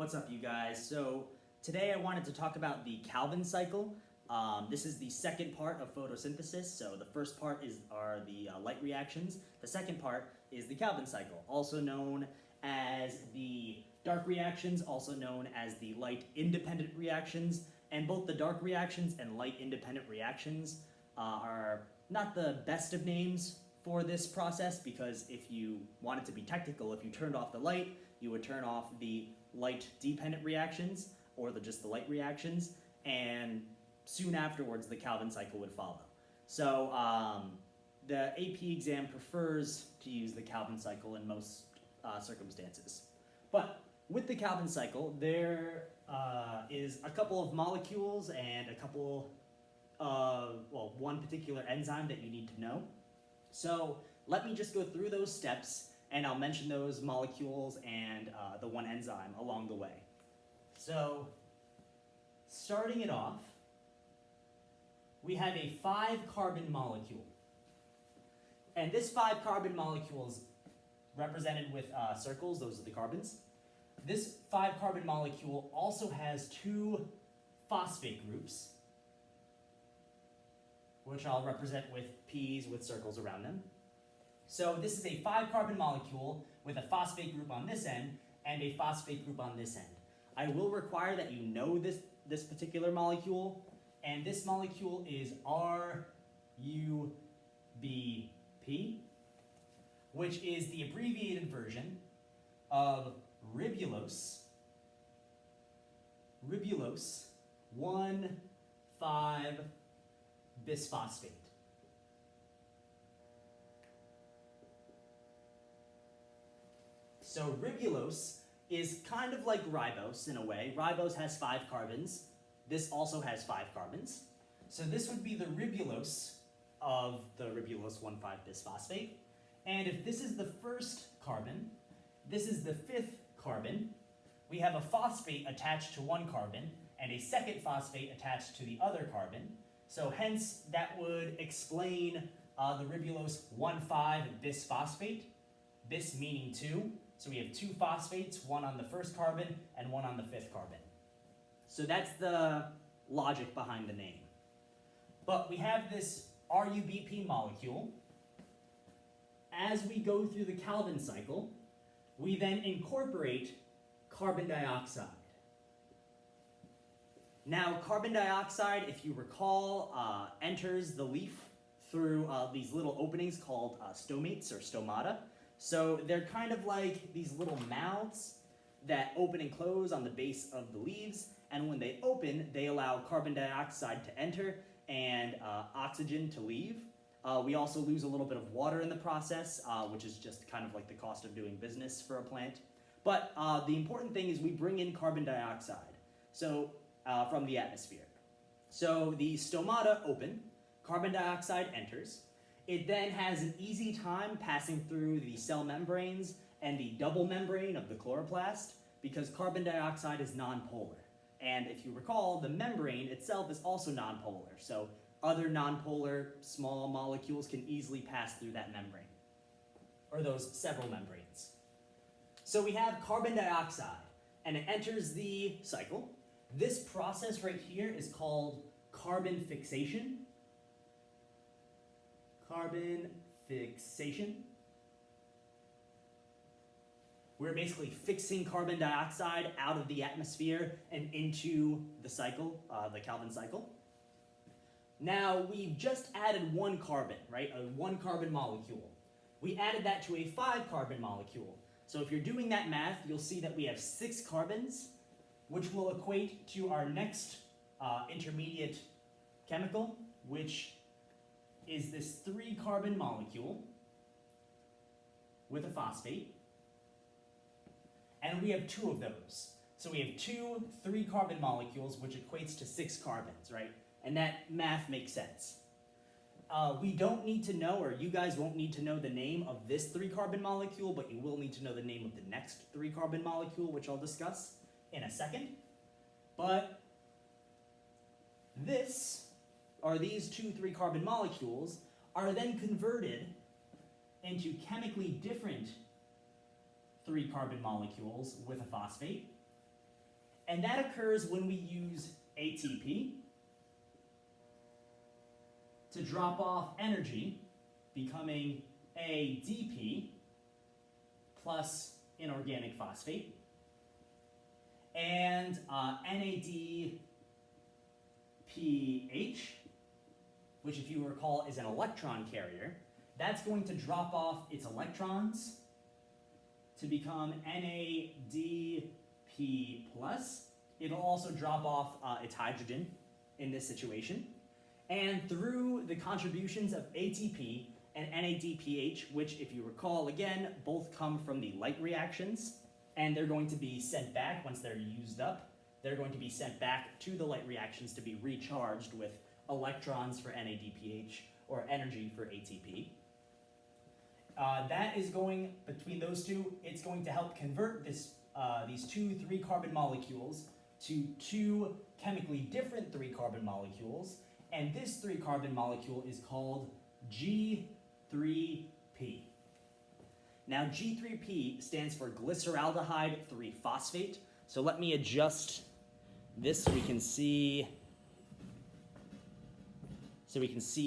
What's up, you guys? So today I wanted to talk about the Calvin cycle. This is the second part of photosynthesis. So the first part are the light reactions. The second part is the Calvin cycle, also known as the dark reactions, also known as the light independent reactions. And both the dark reactions and light independent reactions are not the best of names for this process, because if you wanted to be technical, if you turned off the light, you would turn off the light dependent reactions, or just the light reactions, and soon afterwards the Calvin cycle would follow. So the AP exam prefers to use the Calvin cycle in most circumstances. But with the Calvin cycle, there is a couple of molecules and a couple one particular enzyme that you need to know. So let me just go through those steps, and I'll mention those molecules and the one enzyme along the way. So starting it off, we have a 5-carbon molecule. And this 5-carbon molecule is represented with circles. Those are the carbons. This 5-carbon molecule also has 2 phosphate groups, which I'll represent with P's with circles around them. So this is a 5-carbon molecule with a phosphate group on this end and a phosphate group on this end. I will require that you know this particular molecule, and this molecule is RUBP, which is the abbreviated version of ribulose 1,5-bisphosphate. So ribulose is kind of like ribose in a way. Ribose has 5 carbons. This also has 5 carbons. So this would be the ribulose of the ribulose 1,5-bisphosphate. And if this is the first carbon, this is the 5th carbon, we have a phosphate attached to one carbon and a second phosphate attached to the other carbon. So hence that would explain the ribulose 1,5-bisphosphate, bis meaning 2. So we have 2 phosphates, one on the first carbon and one on the 5th carbon. So that's the logic behind the name. But we have this RUBP molecule. As we go through the Calvin cycle, we then incorporate carbon dioxide. Now, carbon dioxide, if you recall, enters the leaf through these little openings called stomates or stomata. So they're kind of like these little mouths that open and close on the base of the leaves, and when they open, they allow carbon dioxide to enter and oxygen to leave. We also lose a little bit of water in the process, which is just kind of like the cost of doing business for a plant. But the important thing is we bring in carbon dioxide from the atmosphere. So the stomata open, carbon dioxide enters. It then has an easy time passing through the cell membranes and the double membrane of the chloroplast, because carbon dioxide is nonpolar. And if you recall, the membrane itself is also nonpolar. So other nonpolar small molecules can easily pass through that membrane, or those several membranes. So we have carbon dioxide, and it enters the cycle. This process right here is called carbon fixation. Carbon fixation. We're basically fixing carbon dioxide out of the atmosphere and into the cycle, the Calvin cycle. Now, we've just added 1 carbon, right? A 1-carbon molecule. We added that to a 5-carbon molecule. So if you're doing that math, you'll see that we have 6 carbons, which will equate to our next intermediate chemical, which is this 3-carbon molecule with a phosphate. And we have 2 of those. So we have 2 3-carbon molecules, which equates to 6 carbons, right? And that math makes sense. We don't need to know, or you guys won't need to know the name of this 3-carbon molecule, but you will need to know the name of the next 3-carbon molecule, which I'll discuss in a second. But these 2 3-carbon molecules are then converted into chemically different 3 carbon molecules with a phosphate. And that occurs when we use ATP to drop off energy, becoming ADP plus inorganic phosphate, and NADPH, which if you recall is an electron carrier. That's going to drop off its electrons to become NADP+. It'll also drop off its hydrogen in this situation. And through the contributions of ATP and NADPH, which if you recall again, both come from the light reactions, and they're going to be sent back once they're used up. They're going to be sent back to the light reactions to be recharged with electrons for NADPH or energy for ATP. That is going, between those two, it's going to help convert these 2 3-carbon molecules to 2 chemically different 3-carbon molecules, and this 3-carbon molecule is called G3P. Now G3P stands for glyceraldehyde 3-phosphate, so let me adjust this so we can see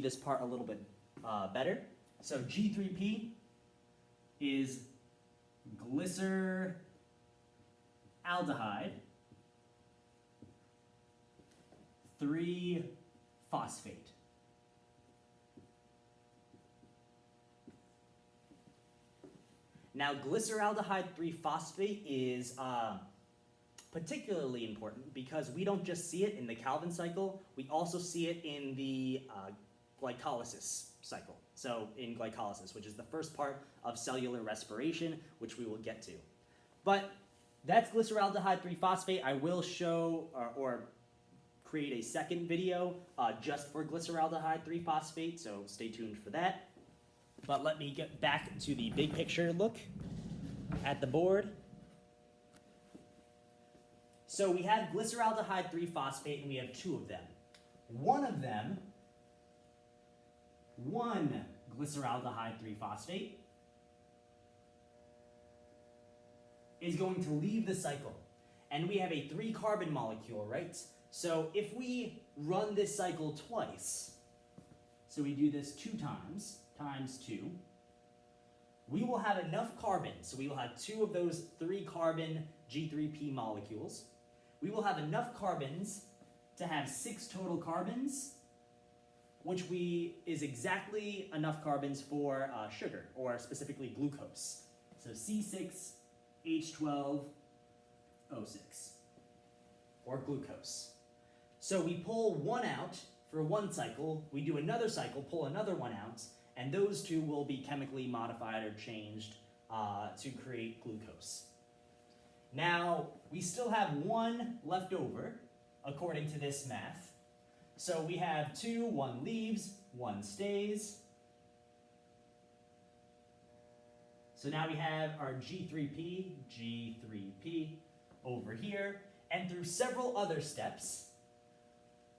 this part a little bit better. So G3P is glyceraldehyde 3-phosphate. Now glyceraldehyde 3-phosphate is particularly important because we don't just see it in the Calvin cycle, we also see it in the glycolysis cycle. So in glycolysis, which is the first part of cellular respiration, which we will get to. But that's glyceraldehyde 3-phosphate. I will show or create a second video just for glyceraldehyde 3-phosphate, so stay tuned for that. But let me get back to the big picture look at the board. So we have glyceraldehyde 3-phosphate, and we have 2 of them. One glyceraldehyde 3-phosphate is going to leave the cycle. And we have a 3-carbon molecule, right? So if we run this cycle twice, so we do this 2 times, times 2, we will have enough carbon. So we will have 2 of those 3-carbon G3P molecules. We will have enough carbons to have 6 total carbons, which is exactly enough carbons for sugar, or specifically glucose. So C6H12O6, or glucose. So we pull 1 out for 1 cycle, we do another cycle, pull another 1 out, and those 2 will be chemically modified or changed to create glucose. Now, we still have 1 left over, according to this math. So we have 2, 1 leaves, 1 stays. So now we have our G3P over here, and through several other steps,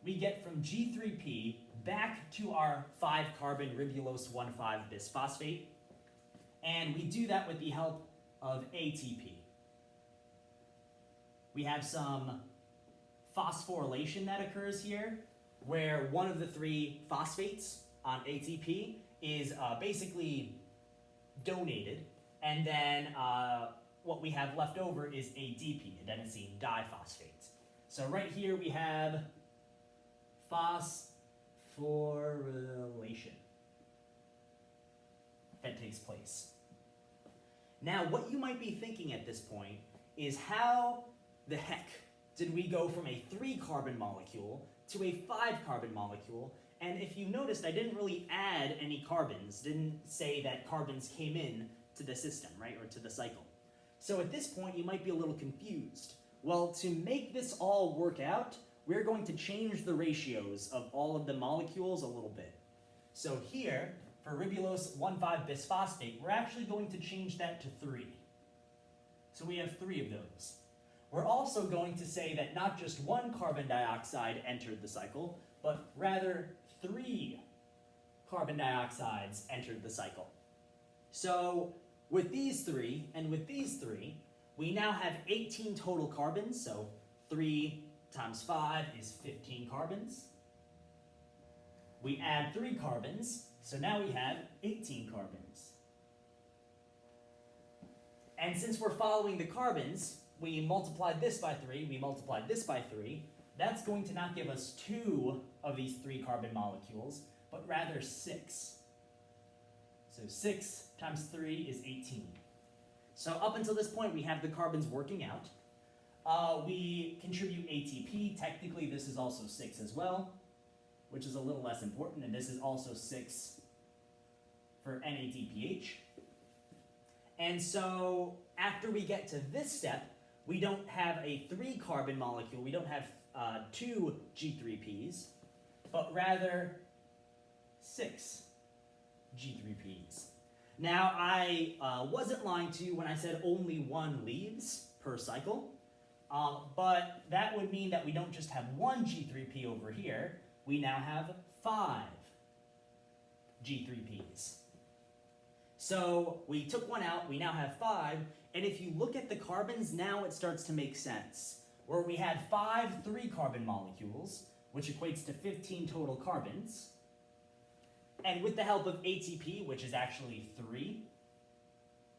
we get from G3P back to our 5-carbon ribulose 1,5-bisphosphate, and we do that with the help of ATP. We have some phosphorylation that occurs here, where one of the 3 phosphates on ATP is basically donated, and then what we have left over is ADP, adenosine diphosphate. So right here we have phosphorylation that takes place. Now, what you might be thinking at this point is, how the heck did we go from a 3-carbon molecule to a 5-carbon molecule? And if you noticed, I didn't really add any carbons, didn't say that carbons came in to the system, right, or to the cycle. So at this point, you might be a little confused. Well, to make this all work out, we're going to change the ratios of all of the molecules a little bit. So here, for ribulose 1,5-bisphosphate, we're actually going to change that to 3. So we have 3 of those. We're also going to say that not just 1 carbon dioxide entered the cycle, but rather 3 carbon dioxides entered the cycle. So with these 3 and with these 3, we now have 18 total carbons, so 3 times 5 is 15 carbons. We add 3 carbons, so now we have 18 carbons. And since we're following the carbons, we multiplied this by 3, we multiplied this by 3. That's going to not give us 2 of these 3 carbon molecules, but rather 6. So 6 times 3 is 18. So up until this point, we have the carbons working out. We contribute ATP. Technically, this is also 6 as well, which is a little less important, and this is also 6 for NADPH. And so after we get to this step, we don't have a 3-carbon molecule, we don't have 2 G3Ps, but rather 6 G3Ps. Now, I wasn't lying to you when I said only 1 leaves per cycle, but that would mean that we don't just have 1 G3P over here, we now have 5 G3Ps. So we took 1 out, we now have 5, and if you look at the carbons, now it starts to make sense. Where we had 5 3-carbon molecules, which equates to 15 total carbons, and with the help of ATP, which is actually 3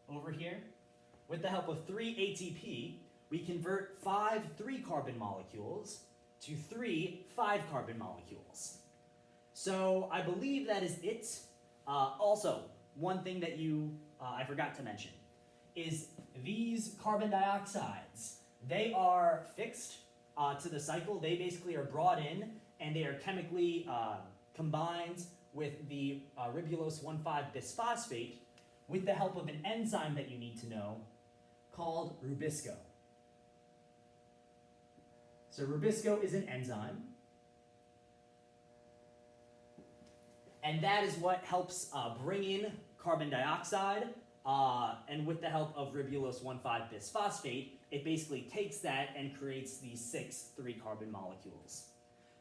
over here, with the help of 3 ATP, we convert 5 3-carbon molecules to 3 5-carbon molecules. So I believe that is it. Also, one thing that I forgot to mention is these carbon dioxides, they are fixed to the cycle. They basically are brought in and they are chemically combined with the ribulose 1,5-bisphosphate with the help of an enzyme that you need to know called rubisco. So rubisco is an enzyme, and that is what helps bring in carbon dioxide, and with the help of ribulose 1,5-bisphosphate, it basically takes that and creates these 6 3-carbon molecules.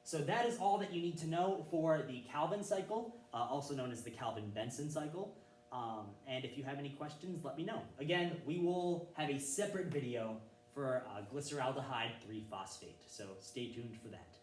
So that is all that you need to know for the Calvin cycle, also known as the Calvin-Benson cycle. And if you have any questions, let me know. Again, we will have a separate video for glyceraldehyde 3-phosphate, so stay tuned for that.